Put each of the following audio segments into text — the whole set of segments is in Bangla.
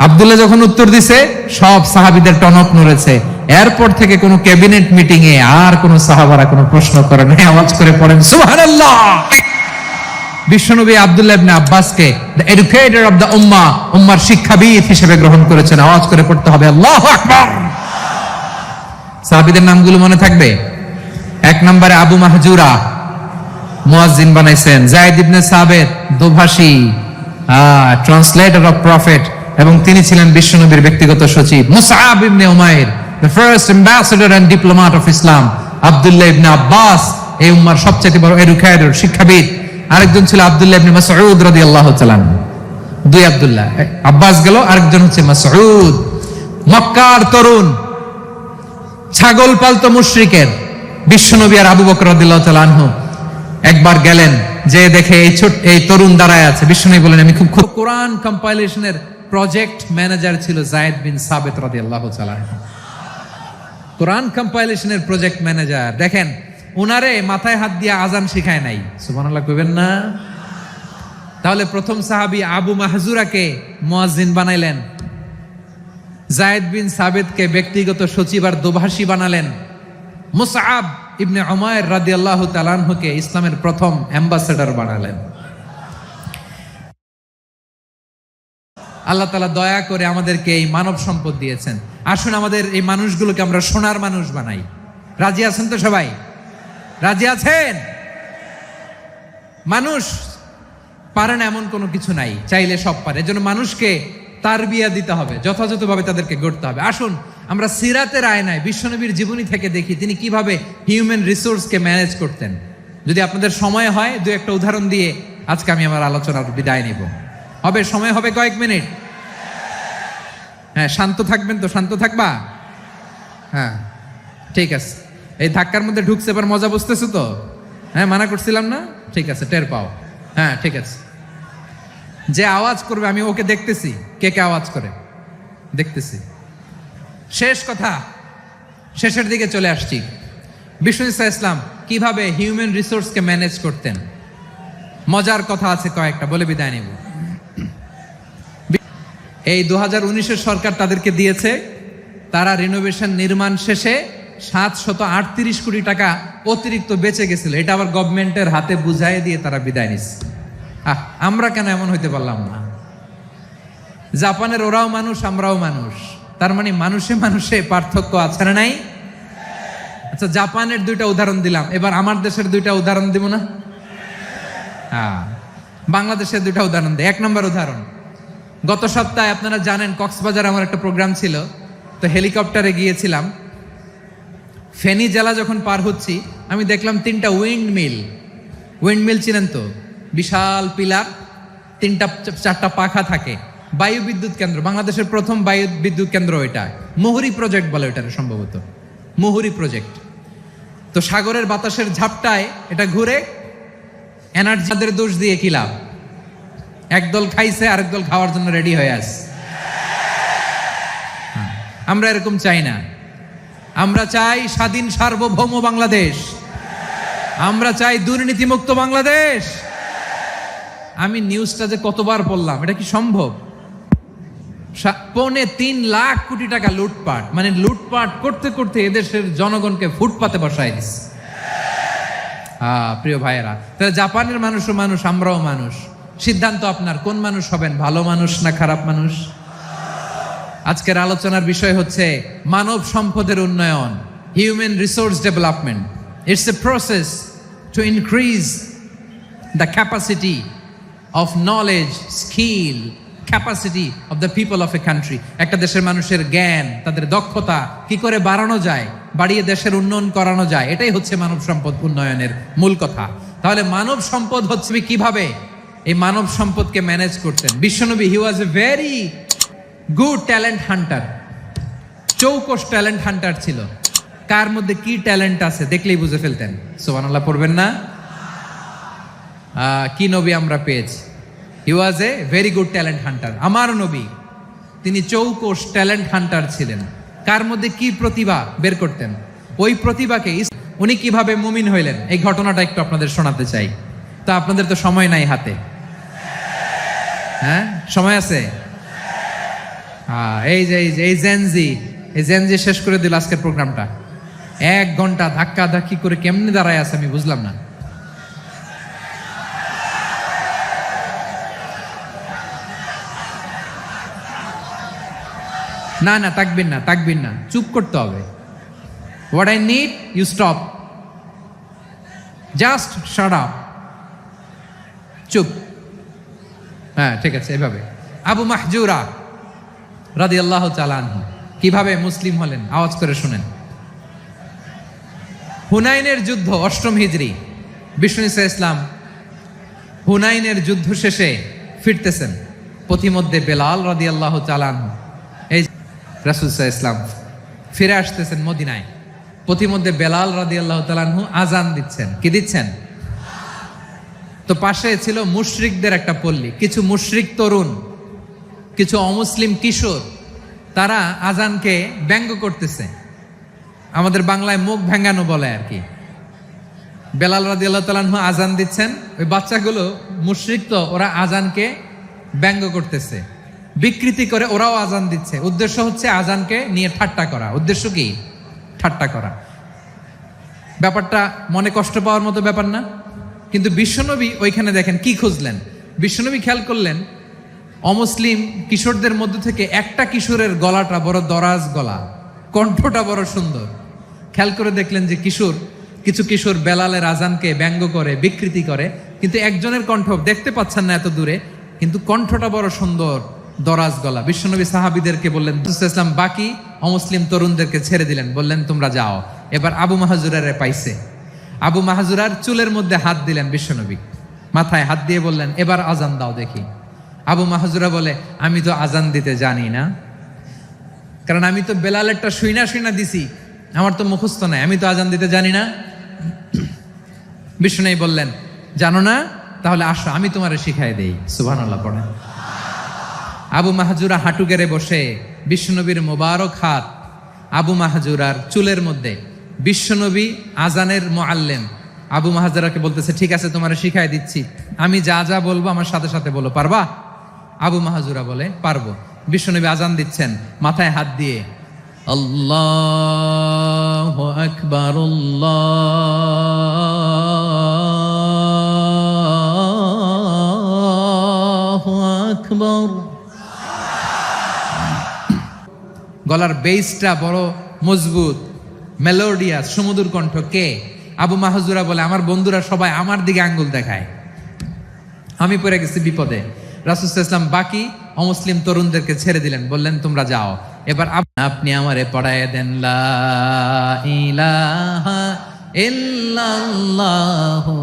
আব্দুল্লাহ যখন উত্তর দিছে সব সাহাবীদের টনক নড়েছে। এরপর থেকে কোনো ক্যাবিনেট মিটিং এ আর কোন সাহাবারা কোনো প্রশ্ন করে নাই, আওয়াজ করে পড়েন সুবহানাল্লাহ। বিশ্বনবী আব্দুল্লাহ ইবনে আব্বাসকে দ্য এডুকেটর অফ দ্য উম্মাহ, উম্মার শিক্ষাবিদ হিসেবে গ্রহণ করেছেন। আওয়াজ করে পড়তে হবে আল্লাহু আকবার। সাহাবীদের নামগুলো মনে থাকবে। এক নম্বরে আবু মাহজুরা, মুয়াজ্জিন বানাইছেন। যায়েদ ইবনে সাবিত, দোভাষী, ট্রান্সলেটর অফ প্রফেট, এবং তিনি ছিলেন বিশ্বনবীর ব্যক্তিগত সচিব। মুসআব ইবনে উমাইর, the first ambassador and diplomat of Islam. আব্দুল্লাহ ইবনে আব্বাস, এই উম্মার সবচেয়ে বড় এডুকেটর, শিক্ষাবিদ। আরেকজন ছিল আব্দুল্লাহ ইবনে মাসউদ রাদিয়াল্লাহু তাআলা। দুই আব্দুল্লাহ, আব্বাস গেল, আরেকজন হচ্ছে মাসউদ। মক্কার তরুণ, ছাগল পালতো মুশরিকের বিশ্বনবী আর আবু বকর রাদিয়াল্লাহু তাআলা আনহু একবার গেলেন, যে দেখে এই তরুণ দাঁড়ায় আছে। বিশ্বনবী বলেন আমি খুব কোরআন কম্পাইলেশনের প্রজেক্ট ম্যানেজার ছিল যায়েদ বিন সাবিত রাদিয়াল্লাহু তাআলা। কোরআন কম্পাইলেশনের প্রজেক্ট ম্যানেজার। দেখেন উনারে মাথায় হাত দিয়ে আজান শিখায় নাই, সুবহানাল্লাহ কইবেন না? তাহলে প্রথম সাহাবী আবু মাহজুরাকে মুয়াজ্জিন বানাইলেন, যায়েদ বিন সাবিতকে ব্যক্তিগত সচিব আর দোভাষী বানালেন, মুসআব ইবনে উমাইর রাদিয়াল্লাহু তাআলা আনহুকে ইসলামের প্রথম অ্যাম্বাসেডর বানালেন। আল্লাহ তাআলা দয়া করে আমাদেরকে এই মানব সম্পদ দিয়েছেন। আসুন আমাদের এই মানুষগুলোকে আমরা সোনার মানুষ বানাই। রাজি আছেন তো সবাই? রাজি আছেন? মানুষ পারে না এমন কোনো কিছু নাই, চাইলে সব পারে। এজন্য মানুষকে তারবিয়া দিতে হবে, যথাযথভাবে তাদেরকে গড়তে হবে। আসুন আমরা সিরাতের আয়নায় বিশ্বনবীর জীবনী থেকে দেখি তিনি কিভাবে হিউম্যান রিসোর্সকে ম্যানেজ করতেন। যদি আপনাদের সময় হয় দু একটা উদাহরণ দিয়ে আজকে আমি আমার আলোচনার বিদায় নিব। হবে সময় হবে কয়েক মিনিট? হ্যাঁ, শান্ত থাকবেন তো? শান্ত থাকবা? হ্যাঁ ঠিক আছে। এই ধাক্কার মধ্যে ঢুকছে, এবার মজা বুঝতেছো তো? হ্যাঁ, মানা করছিলাম না? ঠিক আছে, টের পাও। হ্যাঁ ঠিক আছে। যে আওয়াজ করবে আমি ওকে দেখতেছি, কে কে আওয়াজ করে দেখতেছি। শেষ কথা, শেষের দিকে চলে আসছি। বিষ্ণু ইসলাম কিভাবে হিউম্যান রিসোর্সকে ম্যানেজ করতেন, মজার কথা আছে কয়েকটা, বলে বিদায় নিব। এই 2019-এর সরকার তাদেরকে দিয়েছে, তারা রিনোভেশন নির্মাণ শেষে 738 কোটি টাকা অতিরিক্ত বেঁচে গেছিল। এটা আবার গভর্নমেন্টের হাতে বুঝাই দিয়ে তারা বিদায় নিচ্ছে। আমরা কেন এমন হইতে পারলাম না? জাপানের ওরাও মানুষ, আমরাও মানুষ, তার মানে মানুষে মানুষে পার্থক্য আছে না নাই? আচ্ছা, জাপানের দুইটা উদাহরণ দিলাম, এবার আমার দেশের দুইটা উদাহরণ দিব না? হ্যাঁ, বাংলাদেশের দুইটা উদাহরণ দিই। এক নম্বর উদাহরণ, গত সপ্তাহে আপনারা জানেন কক্সবাজার আমার একটা প্রোগ্রাম ছিল, তো হেলিকপ্টারে গিয়েছিলাম। ফেনী জেলা যখন পার হচ্ছি আমি দেখলাম 3টা উইন্ডমিল চিনেন তো? বিশাল পিলার, 3টা-4টা পাখা থাকে। বায়ু বিদ্যুৎ কেন্দ্র, বাংলাদেশের প্রথম বায়ু বিদ্যুৎ কেন্দ্র এটা। মুহুরী প্রজেক্ট বলে এটা, সম্ভবত মুহুরী প্রজেক্ট। তো সাগরের বাতাসের ঝাপটায় এটা ঘুরে, এনার্জিদের দোষ দিয়ে কি লাভ? একদল খাইছে, আরেক দল খাওয়ার জন্য রেডি হয়ে আছে। আমরা এরকম চাই না। আমরা চাই স্বাধীন সার্বভৌম বাংলাদেশ। আমরা চাই দুর্নীতিমুক্ত বাংলাদেশ। আমি নিউজটা যে কতবার বললাম, এটা কি সম্ভব? 3.25 লাখ কোটি টাকা লুটপাট, মানে লুটপাট করতে করতে এদেশের জনগণকে ফুটপাতে বসায় দিচ্ছে। প্রিয় ভাইয়েরা, তাহলে জাপানের মানুষও মানুষ, আমরাও মানুষ। সিদ্ধান্ত আপনার, কোন মানুষ হবেন, ভালো মানুষ না খারাপ মানুষ? আজকের আলোচনার বিষয় হচ্ছে মানব সম্পদের উন্নয়ন, human resource development. It's a process to increase the capacity of knowledge, skill, capacity of the people of a country. একটা দেশের মানুষের জ্ঞান, তাদের দক্ষতা কি করে বাড়ানো যায়, বাড়িয়ে দেশের উন্নয়ন করানো যায়, এটাই হচ্ছে মানব সম্পদ উন্নয়নের মূল কথা। তাহলে মানব সম্পদ হচ্ছে কিভাবে এই মানব সম্পদকে ম্যানেজ করতেন বিশ্বনবী? He was a very good talent hunter, চৌকস ট্যালেন্ট হান্টার ছিল। কার মধ্যে কি ট্যালেন্ট আছে দেখলেই বুঝে ফেলতেন। সুবহানাল্লাহ পড়বেন না? কি নবী আমরা পেয়েছি! He was a very good talent hunter. আমার নবী তিনি চৌকস ট্যালেন্ট হান্টার ছিলেন। কার মধ্যে কি প্রতিভা বের করতেন, ওই প্রতিভাকে উনি কিভাবে মুমিন হইলেন, এই ঘটনাটা একটু আপনাদের শোনাতে চাই। তো আপনাদের তো সময় নাই হাতে, হ্যাঁ সময় আছে? এই জেনজি, এই জেনজি শেষ করে দিল আজকের প্রোগ্রামটা। 1 ঘন্টা ধাক্কা ধাক্কি করে কেমনে দাঁড়ায় আছে আমি বুঝলাম না। না তাকবির না, চুপ করতে হবে। What I need you stop, just shut up, চুপ। হ্যাঁ ঠিক আছে, এভাবে। আবু মাহজুরা রাদিয়াল্লাহু তাআলা আনহু কিভাবে মুসলিম হলেন আওয়াজ করে শুনেন। হুনাইনের যুদ্ধ 8ম হিজরি, বিষ্ণু ঈসা ইসলাম হুনাইনের যুদ্ধ শেষে ফিরতেছেন। পথিমধ্যে বেলাল রাদিয়াল্লাহু তাআলা আনহু, এই রাসূল সাল্লাল্লাহু আলাইহি ওয়াসাল্লাম ফিরে আসতেছেন মদিনায়। পথিমধ্যে বেলাল রাদিয়াল্লাহু তাআলা আনহু আজান দিচ্ছেন। কি দিচ্ছেন? তো পাশে ছিল মুশরিকদের একটা পল্লী, কিছু মুশরিক তরুণ, কিছু অমুসলিম কিশোর, তারা আজানকে ব্যঙ্গ করতেছে। আমাদের বাংলায় মুখ ভেঙ্গানো বলে আর কি। বেলাল রাদিয়াল্লাহু তাআলা আনহু আজান দিচ্ছেন, ওই বাচ্চাগুলো মুশরিক, তো ওরা আজানকে ব্যঙ্গ করতেছে, বিকৃতি করে ওরাও আজান দিচ্ছে। উদ্দেশ্য হচ্ছে আজানকে নিয়ে ঠাট্টা করা। উদ্দেশ্য কি? ঠাট্টা করা। ব্যাপারটা মনে কষ্ট পাওয়ার মতো ব্যাপার না? কিন্তু বিশ্বনবী ওইখানে দেখেন কি খুঁজলেন। বিশ্বনবী খেয়াল করলেন অমুসলিম কিশোরদের মধ্য থেকে একটা কিশোরের গলাটা বড় দরাজ গলা, কণ্ঠটা বড় সুন্দর। খেয়াল করে দেখলেন যে কিছু কিশোর বেলালের আজানকে ব্যঙ্গ করে, বিকৃতি করে, কিন্তু একজনের কণ্ঠ দেখতে পাচ্ছেন না এত দূরে, কিন্তু কণ্ঠটা বড় সুন্দর, দরাজ গলা। বিশ্বনবী সাহাবীদেরকে বললেন, ইসলাম বাকি অমুসলিম তরুণদেরকে ছেড়ে দিলেন, বললেন তোমরা যাও। এবার আবু মাহজুরারে পাইছে। আবু মাহজুরার চুলের মধ্যে হাত দিলেন বিশ্বনবী, মাথায় হাত দিয়ে বললেন এবার আজান দাও দেখি। আবু মাহজুরা বলে আমি তো আজান দিতে জানি না, কারণ আমি তো বেলালেরটা শুইনা দিছি, আমার তো মুখস্থ নাই, আমি তো আজান দিতে জানি না। বিশ্বনবী বললেন জানো না, তাহলে আসো আমি তোমারে শিখাই দেই। সুবহানাল্লাহ পড়েন। আবু মাহজুরা হাঁটু গেড়ে বসে, বিশ্বনবীর মোবারক হাত আবু মাহজুরার চুলের মধ্যে। বিশ্বনবী আজানের মুআল্লিম আবু মাহজুরাকে বলতেছে ঠিক আছে তোমারে শিখাই দিচ্ছি, আমি যা যা বলবো আমার সাথে সাথে বলো, পারবা? আবু মাহজুরা বলে পারবো। বিশ্বনবী আজান দিচ্ছেন, মাথায় হাত দিয়ে আল্লাহু আকবার, আল্লাহু আকবার। গলার বেসটা বড় মজবুত, মেলোডিয়াস, সুমধুর কণ্ঠ। কে? আবু মাহজুরা বলে আমার বন্ধুরা সবাই আমার দিকে আঙ্গুল দেখায়, আমি পড়ে গেছি বিপদে। রাসূল সাল্লাল্লাহু আলাইহি ওয়াসাল্লাম বাকি অমুসলিম তরুণদেরকে ছেড়ে দিলেন, বললেন তোমরা যাও। এবার আপনি আমারে পড়ায় দেন লা ইলাহা ইল্লাল্লাহু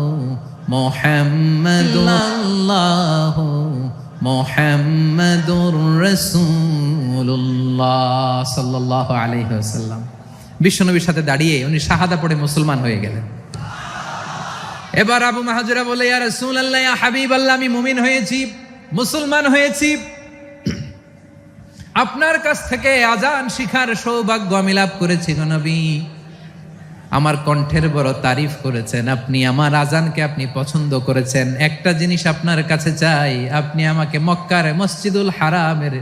মুহাম্মাদুর রাসূলুল্লাহ সাল্লাল্লাহু আলাইহি ওয়াসাল্লাম। বিশ্বনবীর সাথে দাঁড়িয়ে উনি শাহাদা পড়ে মুসলমান হয়ে গেলেন। এবার আবু মাহজুরা বলে ইয়া রাসূলুল্লাহ, ইয়া হাবিবাল্লাহ, আমি মুমিন হয়েছি, মুসলমান হয়েছি, আপনার কাছ থেকে আজান শিখার সৌভাগ্য আমি লাভ করেছি গো নবী। আমার কণ্ঠের বড় তারিফ করেছেন আপনি, আমার আজানকে আপনি পছন্দ করেছেন। একটা জিনিস আপনার কাছে চাই, আপনি আমাকে মক্কার মসজিদুল হারামের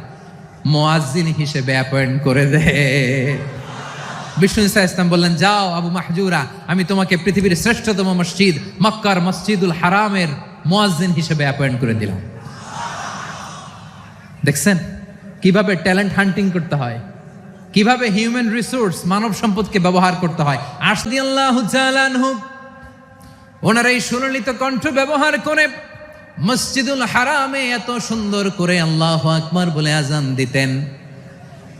মুয়াজ্জিন হিসেবে অ্যাপয়েন্ট করে দেন। বিষ্ণু ঈসা ইসলাম বললেন যাও আবু মাহজুরা, আমি তোমাকে পৃথিবীর শ্রেষ্ঠতম মসজিদ মক্কার মসজিদুল হারামের মুয়াজ্জিন হিসেবে অ্যাপয়েন্ট করে দিলাম। দেখছেন কিভাবে ট্যালেন্ট হান্টিং করতে হয়, কিভাবে হিউম্যান রিসোর্স মানব সম্পদকে ব্যবহার করতে হয়। রাদিয়াল্লাহু তাআলা আনহু ওনার এই সুললিত কণ্ঠ ব্যবহার করে মসজিদুল হারামে এত সুন্দর করে আল্লাহু আকবার বলে আজান দিতেন।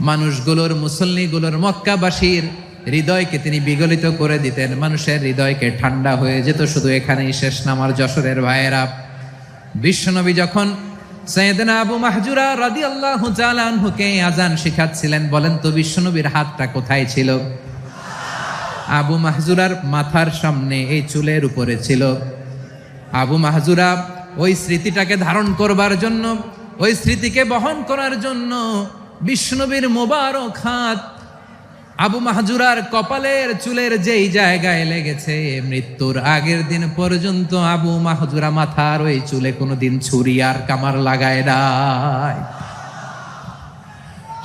মানুষগুলোর, মুসল্লিগুলোর, মক্কাবাসীর হৃদয়কে তিনি বিগলিত করে দিতেন, মানুষের হৃদয়কে ঠান্ডা হয়ে যেত। শুধু এখানেই শেষ না আমার যশোরের ভাইয়েরা, বিশ্বনবী যখন সাইয়েদনা আবু মাহজুরা রাদিয়াল্লাহু তাআলা আনহুকে আজান শিখাচ্ছিলেন, বলেন তো বিশ্বনবীর হাতটা কোথায় ছিল? আবু মাহজুরার মাথার সামনে, এই চুলের উপরে ছিল। আবু মাহজুরা ওই স্মৃতিটাকে ধারণ করবার জন্য, ওই স্মৃতিকে বহন করার জন্য বিশ্বনবীর মোবারক হাত আবু মাহজুরার কপালের চুলের যেই জায়গায় লেগেছে, মৃত্যুর আগের দিন পর্যন্ত আবু মাহজুরা মাথার ওই চুলে কোনোদিন ছুরি আর কামার লাগায় নাই।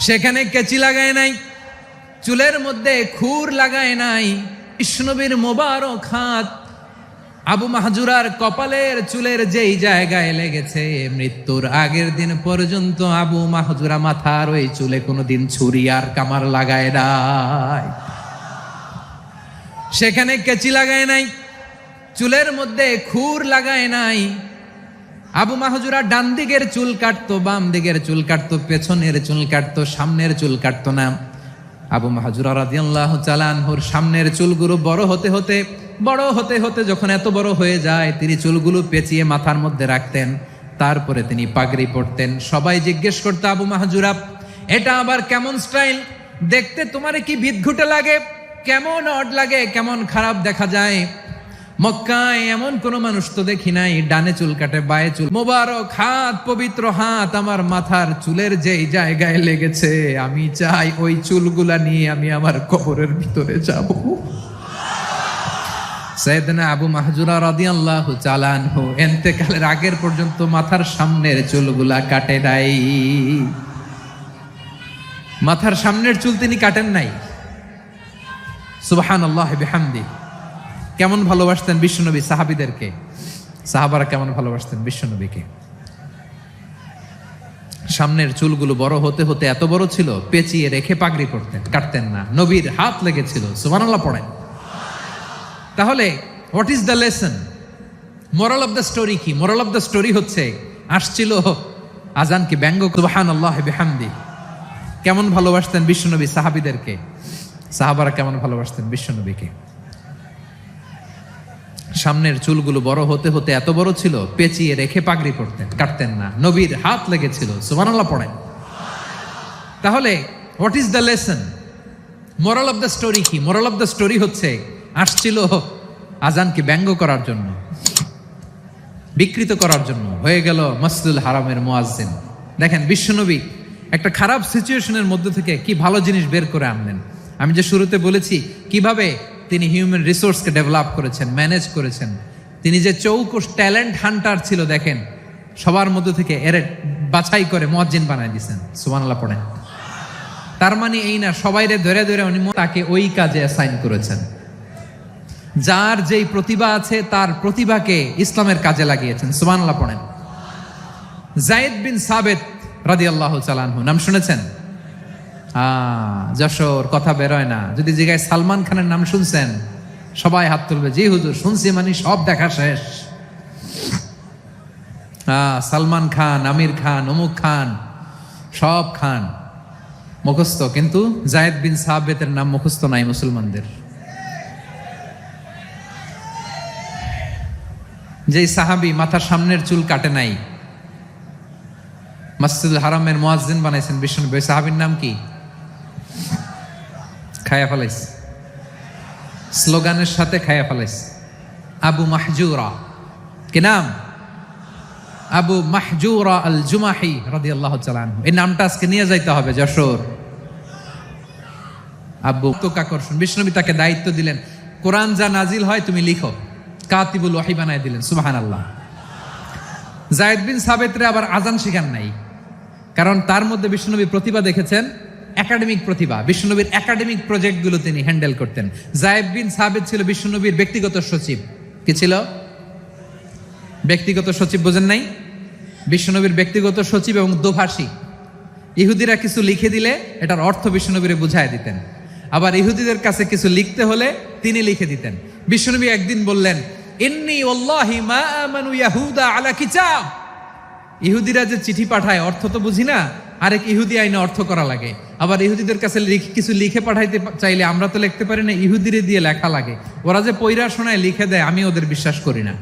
সেখানে কেচি লাগায় নাই, চুলের মধ্যে খুর লাগায় নাই। বিশ্বনবীর মোবারক হাত আবু মাহজুরার কপালের চুলের যেই জায়গায় লেগেছে, মৃত্যুর আগের দিন পর্যন্ত আবু মাহজুরা মাথার ওই চুলে কোনোদিন ছুরি আর কামার লাগায় নাই। সেখানে কেচি লাগায় নাই, চুলের মধ্যে খুর লাগায় নাই। আবু মাহজুরা ডান দিকের চুল কাটতো, বাম দিকের চুল কাটতো, পেছনের চুল কাটতো, সামনের চুল কাটতো না। আবু মাহজুরা রাদিয়াল্লাহু তাআলা আনহুর সামনের চুলগুলো বড় হতে হতে যখন এত বড় হয়ে যায়, তিনি চুলগুলো পেঁচিয়ে মাথার মধ্যে রাখতেন, তারপরে তিনি পাগড়ি পরতেন। সবাই জিজ্ঞেস করতো, আবু মাহজুরা এটা আবার কেমন স্টাইল? দেখতে তোমার কি বিদঘুটে লাগে? কেমন অড লাগে? কেমন খারাপ দেখা যায়? মক্কায় এমন কোন মানুষ তো দেখি নাই ডানে চুল কাটে বায়ে চুল। মোবারক হাত, পবিত্র হাত আমার মাথার চুলের যেই জায়গায় লেগেছে, আমি চাই ওই চুলগুলা নিয়ে আমি আমার কবরের ভিতরে যাব। সাইয়েদনা আবু মাহজুরা রাদিয়াল্লাহু তাআলা আনহু ইন্তেকালের আগের পর্যন্ত মাথার সামনের চুলগুলা কাটে নাই। মাথার সামনের চুল তিনি কাটেন নাই। সুবহানাল্লাহ বিহামদি। কেমন ভালোবাসতেন বিশ্বনবী সাহাবীদেরকে, সাহাবারা কেমন ভালোবাসতেন বিশ্বনবীকে। সামনের চুলগুলো বড় হতে হতে এত বড় ছিল, পেঁচিয়ে রেখে পাগড়ি করতেন, কাটতেন না। নবীর হাত লেগেছিল। সুবহানাল্লাহ পড়েন। তাহলে what is the lesson? Moral of the story কি? মোরাল অফ দ্য স্টোরি হচ্ছে, আসছিল আজানকে ব্যঙ্গ। সুবহানাল্লাহ বিহামদি। কেমন ভালোবাসতেন বিশ্বনবী সাহাবীদেরকে, সাহাবারা কেমন ভালোবাসতেন বিশ্বনবীকে। সামনের চুলগুলো বড় হতে হতে এত বড় ছিল, পেঁচিয়ে রেখে পাগড়ি করতেন, কাটতেন না। নবীর হাত লেগেছিল। সুবহানাল্লাহ পড়েন। তাহলে what is the lesson? Moral of the story কি? মোরাল অফ দ্য স্টোরি হচ্ছে, আসছিল আজানকে ব্যঙ্গ করার জন্য, বিকৃত করার জন্য, হয়ে গেল মসজিদুল হারামের মুয়াজ্জিন। দেখেন বিশ্বনবী একটা খারাপ সিচুয়েশনের মধ্যে থেকে কি ভালো জিনিস বের করে আনলেন। আমি যে শুরুতে বলেছি কিভাবে তিনি হিউম্যান রিসোর্সকে ডেভেলপ করেছেন, ম্যানেজ করেছেন। তিনি যে চৌকস ট্যালেন্ট হান্টার ছিল, দেখেন সবার মধ্যে থেকে এর বাছাই করে মুয়াজ্জিন বানাই দিয়েছেন। সুবহানাল্লাহ পড়েন। তার মানে এই না সবাইরে ধরে ধরে উনি তাকে ওই কাজে অ্যাসাইন করেছেন। যার যেই প্রতিভা আছে তার প্রতিভাকে ইসলামের কাজে লাগিয়েছেন। সুবহানাল্লাহ পড়েন। যায়েদ বিন সাবিত রাদিয়াল্লাহু তাআলা আনহু নাম শুনেছেন? যশোর কথা বেরোয় না। যদি জিগায় সালমান খানের নাম শুনছেন, সবাই হাত তুলবে, জি হুজুর শুনছি, মানে সব দেখা শেষ। সালমান খান, আমির খান, অমুক খান, সব খান মুখস্থ, কিন্তু যায়েদ বিন সাবিতের নাম মুখস্থ নাই মুসলমানদের। যেই সাহাবী মাথার সামনের চুল কাটে নাই, মসজিদুল হারামের মুয়াজ্জিন বানাইছেন বিশ্বনবী, সাহাবীর নাম কি? খায়া ফেলাইছে, স্লোগানের সাথে খায়া ফেলাইছে। আবু মাহজুরা। কি নাম? আবু মাহজুরা আল জুমাহি রাদিয়াল্লাহু তাআলা আনহু। এই নামটা আজকে নিয়ে যাইতে হবে যশোর। আবু আকর্ষণ। বিশ্বনবী তাকে দায়িত্ব দিলেন, কোরআন যা নাজিল হয় তুমি লিখো, কাতিবুল ওয়াহি বানায় দিলেন। সুবহানাল্লাহ। যায়েদ বিন সাবিতরে আবার আজান শিখান নাই, কারণ তার মধ্যে বিশ্বনবী প্রতিভা দেখেছেন, একাডেমিক প্রতিভা। বিশ্বনবীর একাডেমিক প্রজেক্টগুলো তিনি হ্যান্ডেল করতেন। যায়েদ বিন সাবিত ছিল বিশ্বনবীর ব্যক্তিগত সচিব। কি ছিল? ব্যক্তিগত সচিব। বোঝেন নাই? বিশ্বনবীর ব্যক্তিগত সচিব এবং দোভাষী। ইহুদিরা কিছু লিখে দিলে এটার অর্থ বিশ্বনবীরে বুঝায় দিতেন। আবার ইহুদিদের কাছে কিছু লিখতে হলে তিনি লিখে দিতেন। বিশ্বনবী একদিন বললেন, ইন্নী ওয়াল্লাহি মা আমানু ইয়াহুদা আলা কিতাব। ইহুদিরা যে চিঠি পাঠায় অর্থ তো বুঝি না, আরেক ইহুদি আইনে অর্থ করা লাগে। আবার ইহুদিদের কাছে কিছু লিখে পাঠাইতে চাইলে আমরা তো লিখতে পারি না, ইহুদিরে দিয়ে লেখা লাগে। ওরা যে পয়রা শোনায় লিখে দেয়, আমি ওদের বিশ্বাস করি না।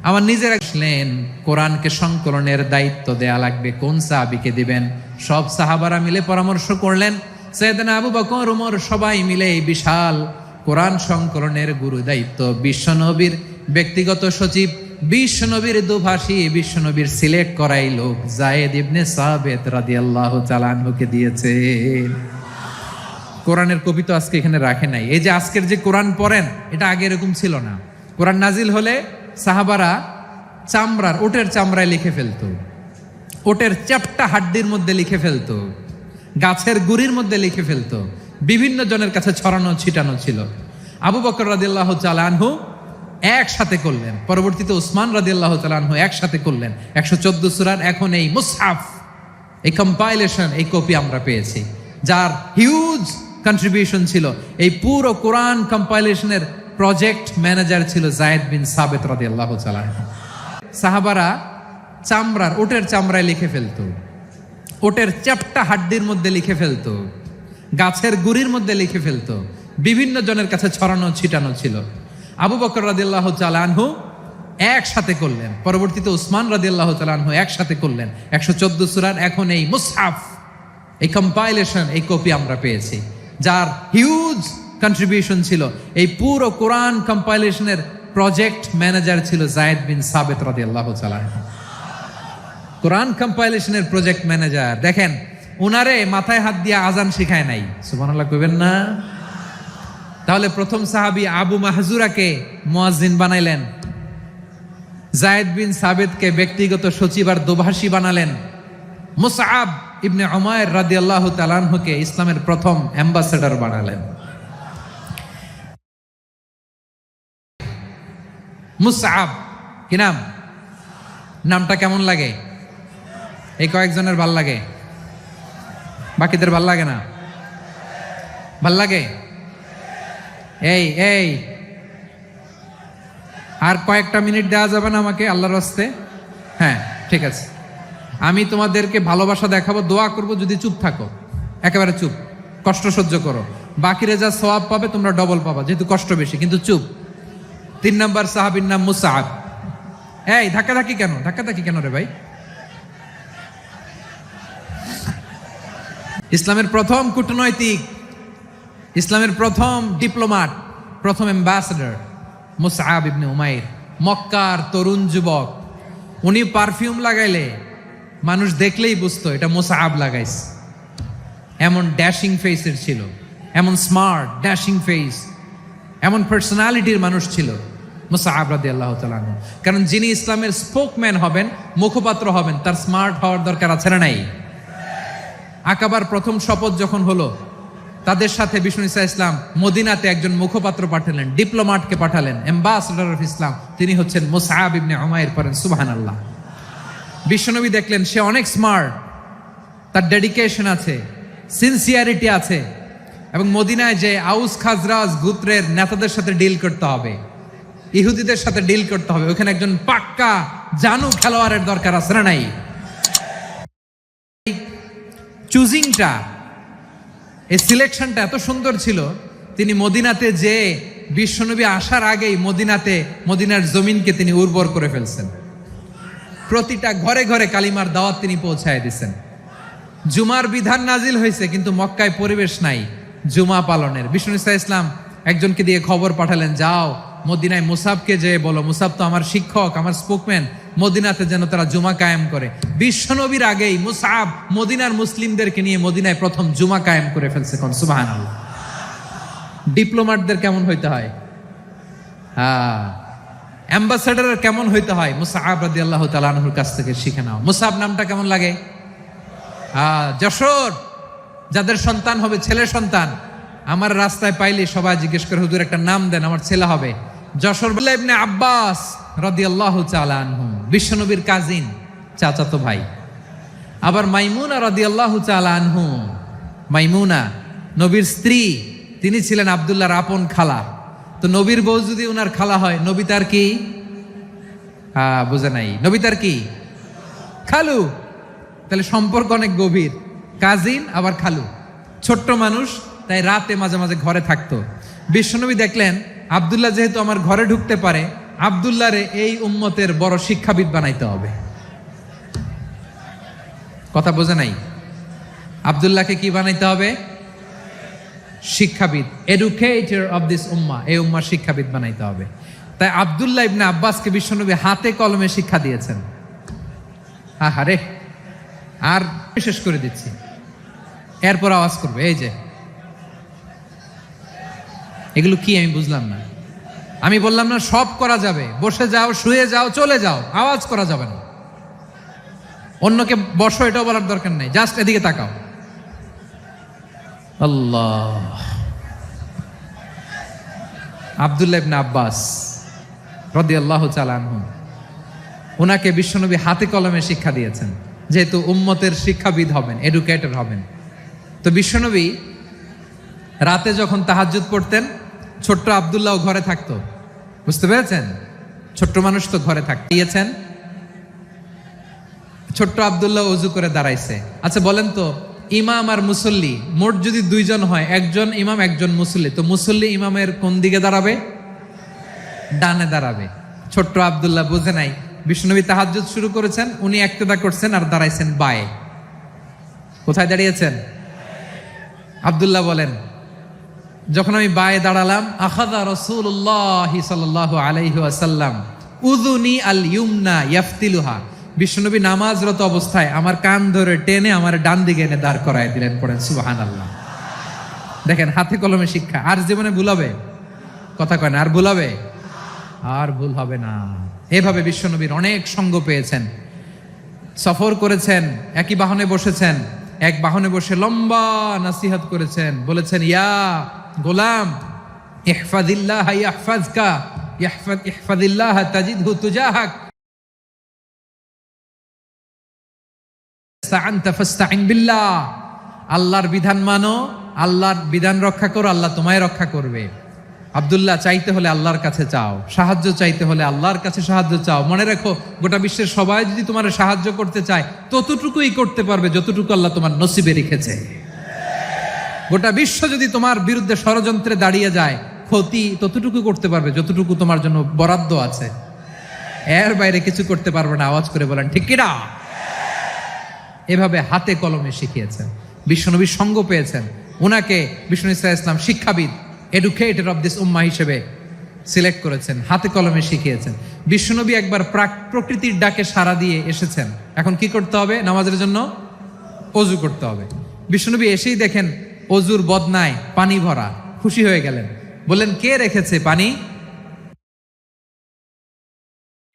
আমার নিজের আসলেন কোরআনকে সংকলনের দায়িত্ব দেয়া লাগবে, কোন সাহাবীকে দিবেন? সব সাহাবারা মিলে পরামর্শ করলেন। সাইয়েদনা আবু বকর, ওমর সবাই মিলে এই বিশাল কোরআন সংকলনের গুরু দায়িত্ব বিশ্বনবীর ব্যক্তিগত সচিব, বিশ্বনবীর দোভাষী, বিশ্বনবীর সিলেক্ট করাই লোক যায়েদ ইবনে সাবিত রাদিয়াল্লাহু তাআলা আনহুকে দিয়েছে। কোরআনের কবি তো আজকে এখানে রাখে নাই। এই যে আজকের যে কোরআন পড়েন, এটা আগে এরকম ছিল না। কোরআন নাজিল হলে সাহাবারা ওটের চামড়ায় লিখে ফেলতো, ওটের চ্যাপ্টা হাড্ডির মধ্যে লিখে ফেলতো। গাছের গুড়ির মধ্যে লিখে ফেলতো, বিভিন্ন জনের কাছে ছড়ানো ছিটানো ছিল। আবু বকর রাদিয়াল্লাহু তাআলা আনহু একসাথে করলেন, পরবর্তীতে উসমান রাদিয়াল্লাহু তাআলা আনহু একসাথে করলেন 114 সূরার। এখন এই মুসহাফ, এই কম্পাইলেশন, এই কপি আমরা পেয়েছি, যার হিউজ কন্ট্রিবিউশন ছিল। এই পুরো কোরআন কম্পাইলেশনের প্রজেক্ট ম্যানেজার ছিল যায়েদ বিন সাবিত রাদিয়াল্লাহু তাআলা আনহু। সাহাবারা চামড়ার, ওটের চামড়ায় লিখে ফেলতো, ওটের চ্যাপ্টা হাড্ডির মধ্যে লিখে ফেলতো, গাছের গুড়ির মধ্যে লিখে ফেলতো, বিভিন্ন জনের কাছে ছড়ানো ছিটানো ছিল। আবু বকর রাদিয়াল্লাহু তাআলা আনহু একসাথে করলেন, পরবর্তীতে উসমান রাদিয়াল্লাহু তাআলা আনহু একসাথে করলেন 114 সূরার। এখন এই মুসহাফ, এই কম্পাইলেশন, এই কপি আমরা পেয়েছি, যার হিউজ কন্ট্রিবিউশন ছিল। এই পুরো কোরআন কম্পাইলেশনের প্রজেক্ট ম্যানেজার ছিল যায়েদ বিন সাবিত রাদিয়াল্লাহু তাআলা আনহু। কোরআন কম্পাইলেশনের প্রজেক্ট ম্যানেজার, দেখেন উনারে মাথায় হাত দিয়ে আজান শিখায় নাই, সুবহানাল্লাহ কইবেন না? তাহলে প্রথম সাহাবী আবু মাহজুরাকে মুয়াজ্জিন বানাইলেন, যায়েদ বিন সাবিতকে ব্যক্তিগত সচিব আর দোভাষী বানালেন, মুসআব ইবনে উমাইর রাদিয়াল্লাহু তাআলা আনহুকে ইসলামের প্রথম অ্যাম্বাসেডর বানালেন। মুসআব কি নাম? নামটা কেমন লাগে? এই কয়েকজনের ভাল লাগে, বাকিদের ভাল লাগে না? ভাল লাগে? এই এই আর কয়েকটা মিনিট দেওয়া যাবে না আমাকে আল্লাহর রাস্তে? হ্যাঁ ঠিক আছে, আমি তোমাদেরকে ভালোবাসা দেখাবো, দোয়া করব যদি চুপ থাকো, একেবারে চুপ, কষ্ট সহ্য করো, বাকিরা যা সওয়াব পাবে তোমরা ডবল পাবা, যেহেতু কষ্ট বেশি, কিন্তু চুপ। 3 নম্বর সাহাবীর নাম মুসআব। এই ধাক্কাধাক্কি কেন? ধাক্কাধাক্কি কেন রে ভাই? ইসলামের প্রথম কূটনৈতিক, ইসলামের প্রথম ডিপ্লোম্যাট, প্রথম অ্যাম্বাসেডর মুসআব ইবনে উমাইর, মক্কার তরুণ যুবক। উনি পারফিউম লাগাইলে মানুষ দেখলেই বুঝতো এটা মুসআব লাগাইছে, এমন ড্যাশিং ফেসের ছিল, এমন স্মার্ট ড্যাশিং ফেস, এমন পার্সোনালিটির মানুষ ছিল মুসআব রাদিয়াল্লাহু তাআলা আনহু। কারণ যিনি ইসলামের স্পোকম্যান হবেন, মুখপাত্র হবেন, তার স্মার্ট হওয়ার দরকার আছে না নাই? আকাবার প্রথম শপথ যখন হলো, তাদের সাথে বিষ্ণু ঈসা ইসলাম মদিনাতে একজন মুখপাত্র পাঠালেন, ডিপ্লোম্যাটকে পাঠালেন, অ্যাম্বাসেডর অফ ইসলাম, তিনি হচ্ছেন মুসআব ইবনে উমাইর। পড়েন সুবহানাল্লাহ। বিশ্বনবী দেখলেন সে অনেক স্মার্ট, তার ডেডিকেশন আছে, সিনসিয়ারিটি আছে, এবং মদিনায় যে আউস খাজরাজ গোত্রের নেতাদের সাথে ডিল করতে হবে, ইহুদিদের সাথে ডিল করতে হবে, ওখানে একজন পাক্কা জানু খেলোয়াড়ের দরকার আছে না নাই? চুজিংটা, এই সিলেকশনটা এত সুন্দর ছিল, তিনি মদিনাতে যে বিশ্বনবী আসার আগেই মদিনার জমিনকে তিনি উর্বর করে ফেলছেন, প্রতিটা ঘরে ঘরে কালিমার দাওয়াত তিনি পৌঁছায় দিচ্ছেন। জুমার বিধান নাজিল হয়েছে, কিন্তু মক্কায় পরিবেশ নাই জুমা পালনের। বিষ্ণু ঈসা ইসলাম একজনকে দিয়ে খবর পাঠালেন, যাও মদিনায় মুসাবকে যে বলো, মুসাব তো আমার শিক্ষক, আমার স্পোকম্যান, মদিনাতে যেন তারা জুমা কায়েম করে। বিশ্বনবীর আগেই মুসাব মদিনার মুসলিমদেরকে নিয়ে মদিনায় প্রথম জুমা কায়েম করে ফেলছে। কোন সুবহানাল্লাহ। ডিপ্লোম্যাটদের কেমন হইতে হয়, অ্যাম্বাসেডারের কেমন হইতে হয়, মুসআব রাদিয়াল্লাহু তাআলা আনহুর কাছ থেকে শিখে নাও। মুসআব নামটা কেমন লাগে? যশোর, যাদের সন্তান হবে, ছেলে সন্তান, আমার রাস্তায় পাইলে সবাই জিজ্ঞেস করে, হুজুর একটা নাম দেন, আমার ছেলে হবে যশোর। ইবনে আব্বাস রাদিয়াল্লাহু তাআলা আনহু, বিশ্বনবীর কাজিন, চাচাতো ভাই। আবার মাইমুনা রাদিয়াল্লাহু তাআলা আনহু, মাইমুনা নবীর স্ত্রী, তিনি ছিলেন আব্দুল্লাহর আপন খালা। তো নবীর বউ যদি উনার খালা হয়, নবী তার কি? বুঝে নাই, নবী তার কি? খালু। তাহলে সম্পর্ক অনেক গভীর, কাজিন আবার খালু, ছোট্ট মানুষ, তাই রাতে মাঝে মাঝে ঘরে থাকতো। বিশ্বনবী দেখলেন আব্দুল্লাহ যেহেতু আমার ঘরে ঢুকতে পারে, আব্দুল্লাহরে এই উম্মতের বড় শিক্ষাবিদ বানাইতে হবে। কথা বোঝে নাই? আব্দুল্লাহকে কি বানাইতে হবে? শিক্ষাবিদ, এডুকেটর অফ দিস উম্মাহ, এই উম্মার শিক্ষাবিদ বানাইতে হবে। তাই আব্দুল্লাহ ইবনে আব্বাসকে বিশ্বনবী হাতে কলমে শিক্ষা দিয়েছেন। আহারে, আর শেষ করে দিচ্ছি, এরপর আওয়াজ করবে। এই যে এগুলো কি আমি বুঝলাম না। আমি বললাম না সব করা যাবে, বসে যাও, শুয়ে যাও, চলে যাও, আওয়াজ করা যাবে না। অন্যকে বসো এটাও বলার দরকার নেই, জাস্ট এদিকে তাকাও। আল্লাহ। আব্দুল্লাহ ইবনে আব্বাস রাদিয়াল্লাহু তাআলা আনহু, ওনাকে বিশ্বনবী হাতে কলমে শিক্ষা দিয়েছেন, যেহেতু উম্মতের শিক্ষাবিদ হবেন, এডুকেটর হবেন। তো বিশ্বনবী রাতে যখন তাহাজ্জুদ পড়তেন, ছোট্ট আব্দুল্লাহ ঘরে থাকতো। বুঝতে পেরেছেন? ছোট্ট মানুষ তো ঘরে থাকতেইছেন। ছোট্ট আব্দুল্লাহ ওযু করে দাঁড়াইছে। আচ্ছা বলেন তো, ইমাম আর মুসল্লি মোট যদি দুইজন হয়, একজন ইমাম একজন মুসল্লি, তো মুসল্লি ইমামের কোন দিকে দাঁড়াবে? ডানে দাঁড়াবে। ছোট্ট আব্দুল্লাহ বুঝে নাই, বিশ্বনবী তাহাজ্জুদ শুরু করেছেন, উনি একতেদা করছেন আর দাঁড়াইছেন বায়ে। কোথায় দাঁড়িয়েছেন? আব্দুল্লাহ বলেন, যখন আমি বায়ে দাঁড়ালাম, আখাযা রাসূলুল্লাহ সাল্লাল্লাহু আলাইহি ওয়াসাল্লাম উযুনি আল ইউমনা ইয়াফতিলুহা, বিশ্বনবী নামাজরত অবস্থায় আমার কান ধরে টেনে আমার ডান দিকে এনে দাঁড় করায় দিলেন। পড়েন সুবহানাল্লাহ। দেখেন, হাতে কলমে শিক্ষা। আর জীবনে ভুল হবে? কথা কয় না, আর ভুল হবে? আর ভুল হবে না। এভাবে বিশ্বনবীর অনেক সঙ্গ পেয়েছেন, সফর করেছেন, একই বাহনে বসেছেন, এক বাহনে বসে লম্বা নাসিহত করেছেন, বলেছেন, ইয়া গোলাম ইহফাজিল্লাহ ইয়াহফাজকা ইহফাজিল্লাহ তাজিদহু তুজাহাক আল্লাহর বিধান মানো, আল্লাহর বিধান রক্ষা করো, আল্লাহ তোমায় রক্ষা করবে। আব্দুল্লাহ, চাইতে হলে আল্লাহর কাছে চাও, সাহায্য চাইতে হলে আল্লাহর কাছে সাহায্য চাও। মনে রেখো, গোটা বিশ্বের সবাই যদি তোমার সাহায্য করতে চায়, ততটুকুই করতে পারবে যতটুকু আল্লাহ তোমার নসিবে রেখেছে। গোটা বিশ্ব যদি তোমার বিরুদ্ধে ষড়যন্ত্রে দাঁড়িয়ে যায়, ক্ষতি ততটুকু করতে পারবে যতটুকু তোমার জন্য বরাদ্দ আছে। এর বাইরে কিছু করতে পারবে না। আওয়াজ করে বলেন ঠিক কিনা? এভাবে হাতে কলমে শিখিয়েছেন, বিশ্বনবীর সঙ্গ পেয়েছেন। ওনাকে বিষ্ণু ইসলাম শিক্ষাবিদ, এডুকেটর অফ দিস উম্মাহ হিসেবে সিলেক্ট করেছেন, হাতে কলমে শিখিয়েছেন। বিশ্বনবী একবার প্রকৃতির ডাকে সাড়া দিয়ে এসেছেন। এখন কি করতে হবে? নামাজের জন্য ওযু করতে হবে। বিশ্বনবী এসেই দেখেন ওযুর বদনায় পানি ভরা, খুশি হয়ে গেলেন, বললেন, কে রেখেছে পানি?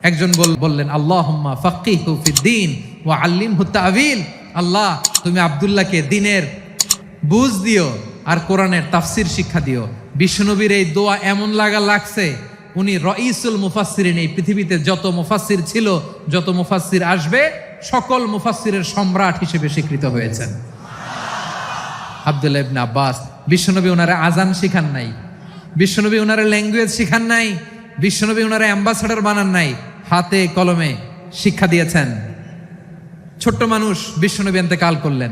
একজন বললেন, আল্লাহুম্মা ফাক্কিহু ফিদ্দীন ওয়া আল্লিমহু তা'ওয়িল, আল্লাহ তুমি আব্দুল্লাহকে দ্বীনের বুঝ দিও আর কোরআনের তাফসীর শিক্ষা দিও। বিশ্বনবীর এই দোয়া এমন লাগছে, উনি রাইসুল মুফাসসিরিন, এই পৃথিবীতে যত মুফাসসির ছিল, যত মুফাসসির আসবে, সকল মুফাসসিরের সম্রাট হিসেবে স্বীকৃত হয়েছেন। আব্দুল্লাহ ইবনে আব্বাস, বিশ্বনবী ওনারে আজান শিখান নাই, বিশ্বনবী ওনারে ল্যাঙ্গুয়েজ শিখান নাই, বিশ্বনবী ওনারে অ্যাম্বাসাডর বানান নাই, হাতে কলমে শিক্ষা দিয়েছেন। ছোট্ট মানুষ, বিশ্বনবী ইন্তেকাল করলেন,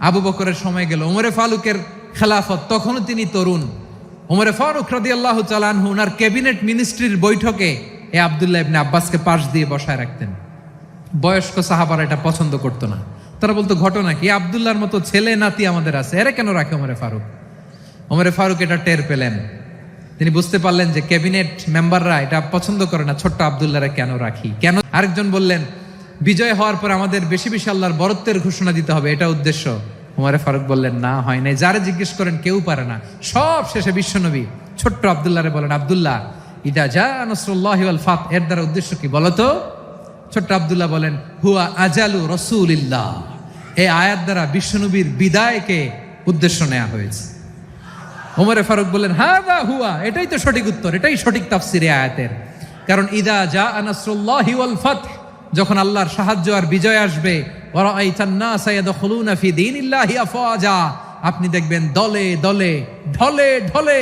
আবু বকরের সময় গেল, ওমরে ফারুকের খেলাফত, তখনও তিনি তরুণ। ওমরে ফারুক রাদিয়াল্লাহু তাআলা আনহু ওনার ক্যাবিনেট মিনিস্ট্রির বৈঠকে এই আব্দুল্লাহ ইবনে আব্বাসকে পাশ দিয়ে বসায় রাখতেন। বয়স্ক সাহাবারা এটা পছন্দ করতো না। তারা বলতো, ঘটনা কি? আব্দুল্লাহর মতো ছেলে নাতি আমাদের আছে, এরা কেন রাখে ওমরে ফারুক? ওমরে ফারুক এটা টের পেলেন। তিনি বুঝতে পারলেন যে ক্যাবিনেট মেম্বাররা এটা পছন্দ করে না, ছোট্ট আব্দুল্লাহরা কেন রাখি, কেন? আরেকজন বললেন, বিজয় হওয়ার পর আমাদের বেশি বেশি আল্লাহর বরত্বের ঘোষণা দিতে হবে, এটা উদ্দেশ্য। ওমরে ফারুক বললেন, না, হয় নাই, যারা জিজ্ঞেস করেন কেউ পারে না। সব শেষে বিশ্বনবী ছোট্ট আব্দুল্লাহরে বলেন, আব্দুল্লাহ, ইদা জা নাসরুল্লাহি ওয়াল ফাত, এর দ্বারা উদ্দেশ্য কি বলতো? ছোট্ট আব্দুল্লাহ বলেন, হুয়া আজালু রাসূলিল্লাহ, এই আয়াত দ্বারা বিশ্বনবীর বিদায়কে উদ্দেশ্য নেওয়া হয়েছে। ওমরে ফারুক বললেন, হাযা হুয়া, এটাই তো সঠিক উত্তর, এটাই সঠিক তাফসীর এই আয়াতের। কারণ ইদা জা নাসরুল্লাহি ওয়াল ফাত, যখন আল্লাহর সাহায্য আর বিজয় আসবে, ওয়া রাআইতান নাসা ইয়াদখুলুনা ফি দীনিল্লাহি আফওয়াজা, আপনি দেখবেন দলে দলে ঢলে ঢলে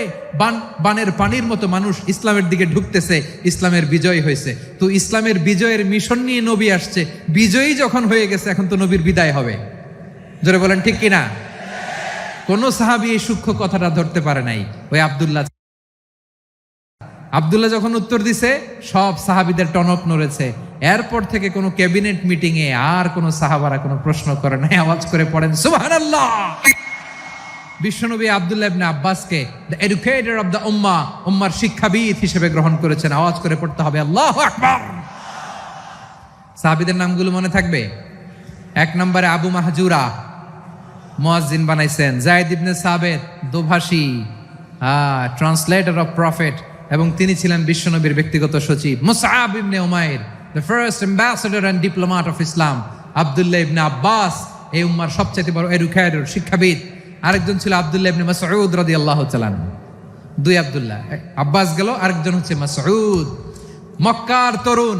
বানের পানির মতো মানুষ ইসলামের দিকে ঢুকতেছে, ইসলামের বিজয় হয়েছে। তো ইসলামের বিজয়ের মিশন নিয়ে নবী আসছে, বিজয়ী যখন হয়ে গেছে, এখন তো নবীর বিদায় হবে। জোরে বলেন ঠিক কিনা? কোন সাহাবী এই সূক্ষ্ম কথাটা ধরতে পারে নাই। ওই আব্দুল্লাহ যখন উত্তর দিছে, সব সাহাবীদের টনক নড়েছে। এরপর থেকে কোনো ক্যাবিনেট মিটিং এ আর কোন সাহাবারা কোনো প্রশ্ন করে নাই। আওয়াজ করে পড়েন সুবহানাল্লাহ। বিশ্বনবী আব্দুল্লাহ ইবনে আব্বাসকে দ্য এডুকেটর অফ দ্য উম্মাহ, উম্মার শিক্ষাবিদ হিসেবে গ্রহণ করেছেন। আওয়াজ করে পড়তে হবে আল্লাহু আকবার। সাহাবীদের নামগুলো মনে থাকবে? 1 নম্বরে আবু মাহজুরা, মুয়াজ্জিন বানাইছেন। যায়েদ ইবনে সাবিত, দোভাষী, ট্রান্সলেটর অফ প্রফেট, এবং তিনি ছিলেন বিশ্বনবীর ব্যক্তিগত সচিব। মুসআব ইবনে উমাইর, the first ambassador and diplomat of Islam. আব্দুল্লাহ ইবনে আব্বাস, এই উম্মার সবচেয়ে বড় এডুকেটর, শিক্ষাবিদ। আরেকজন ছিল আব্দুল্লাহ ইবনে মাসউদ রাদিয়াল্লাহু তাআলা আনহু। দুই আব্দুল্লাহ, আব্বাস গেল, আরেকজন হচ্ছে মাসউদ। মক্কার তরুণ,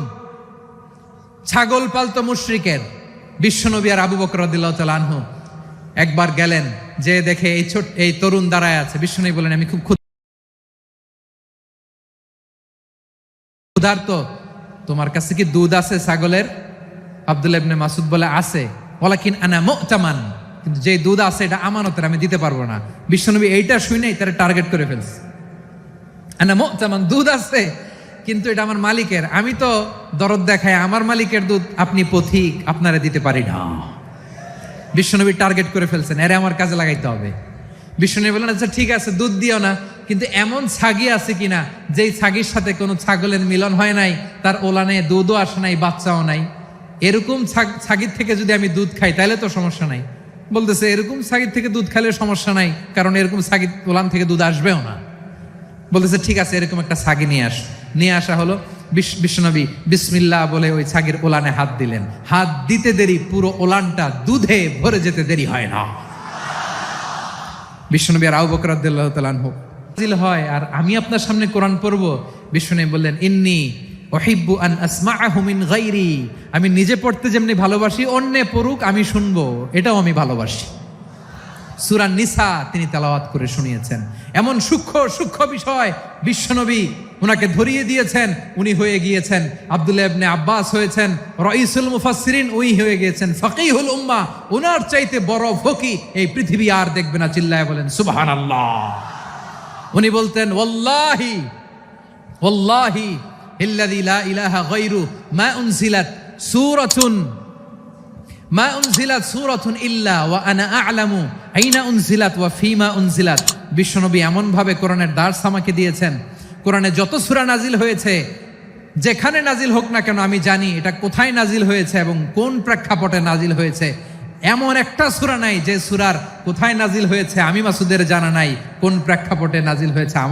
ছাগল পালতো মুশরিকের। বিশ্বনবী আর আবু বকর রাদিয়াল্লাহু তাআলা আনহু একবার গেলেন, যে দেখে এই তরুণ দাঁড়ায় আছে। বিশ্বনবী বলেন, আমি খুব ক্ষুধার্ত, তোমার কাছে কি দুধ আছে ছাগলের? আব্দুল্লাহ ইবনে মাসউদ বলে, আছে। ওয়ালাকিন আনা মুতামান, কিন্তু যে দুধ আছে এটা আমানতের, আমি দিতে পারবো না। বিশ্বনবী এইটা শুনেই তারা টার্গেট করে ফেলছে। আনা মুতামান, দুধ আছে কিন্তু এটা আমার মালিকের, আমি তো দরদ দেখায় আমার মালিকের দুধ আপনি পথিক, আপনারা দিতে পারি না। বিশ্বনবী টার্গেট করে ফেলছেন, এরে আমার কাজে লাগাইতে হবে। বিশ্বনবী বললেন, আচ্ছা ঠিক আছে, দুধ দিও না, কিন্তু এমন ছাগি আছে কিনা যেই ছাগির সাথে কোনো ছাগলের মিলন হয় নাই, তার ওলানে দুধও আসে নাই, বাচ্চাও নাই, এরকম ছাগির থেকে যদি আমি দুধ খাই তাহলে তো সমস্যা নাই। বলতেছে, এরকম ছাগির থেকে দুধ খাইলে সমস্যা নাই, কারণ এরকম ছাগির ওলান থেকে দুধ আসবেও না। বলতেছে, ঠিক আছে, এরকম একটা ছাগি নিয়ে আসা হলো। বিশ্বনবী বিসমিল্লাহ বলে ওই ছাগির ওলানে হাত দিলেন। হাত দিতে দেরি, পুরো ওলানটা দুধে ভরে যেতে দেরি হয় না। বিশ্বনবী আর আবু বকর রাদিয়াল্লাহু তাআলা আনহু নাযিল হয়, আর আমি আপনার সামনে কোরআন পড়বো। বিশ্বনবী বললেন, ইন্নী উহিব্বু আন আসমাআহু মিন গায়রি, আমি নিজে পড়তে যেমনি ভালোবাসি, অন্যে পড়ুক আমি শুনবো, এটাও আমি ভালোবাসি। সূরা নিসা তিনি তেলাওয়াত করে শুনিয়েছেন। এমন সূক্ষ্ম বিষয় বিশ্বনবী উনাকে ধরিয়ে দিয়েছেন। উনি হয়ে গিয়েছেন আব্দুল্লাহ ইবনে আব্বাস, হয়েছেন রাইসুল মুফাসসিরিন, উনি হয়ে গিয়েছেন ফাকিহুল উম্মাহ। উনার চাইতে বড় ফকি এই পৃথিবী আর দেখবে না। চিল্লায় বলেন সুবহানাল্লাহ। উনি বলতেন, ওয়াল্লাহি ওয়াল্লাহি ইল্লাযী লা ইলাহা গায়রু মা উনজিলাত সূরাতুন ইল্লা ওয়া আনা আ'লামু আইনা উনজিলাত ওয়া ফীমা উনজিলাত। বিশ্বনবী এমন ভাবে কোরআনের দার্স আমাকে দিয়েছেন, কোরআনে যত সূরা নাজিল হয়েছে, যেখানে নাজিল হোক না কেন আমি জানি এটা কোথায় নাজিল হয়েছে এবং কোন প্রেক্ষাপটে নাজিল হয়েছে। এমন একটা সূরা নাই যে সূরার কোথায় নাজিল হয়েছে আমি মাসুদের জানা নাই, কোন প্রেক্ষাপটে নাজিল হয়েছে আমার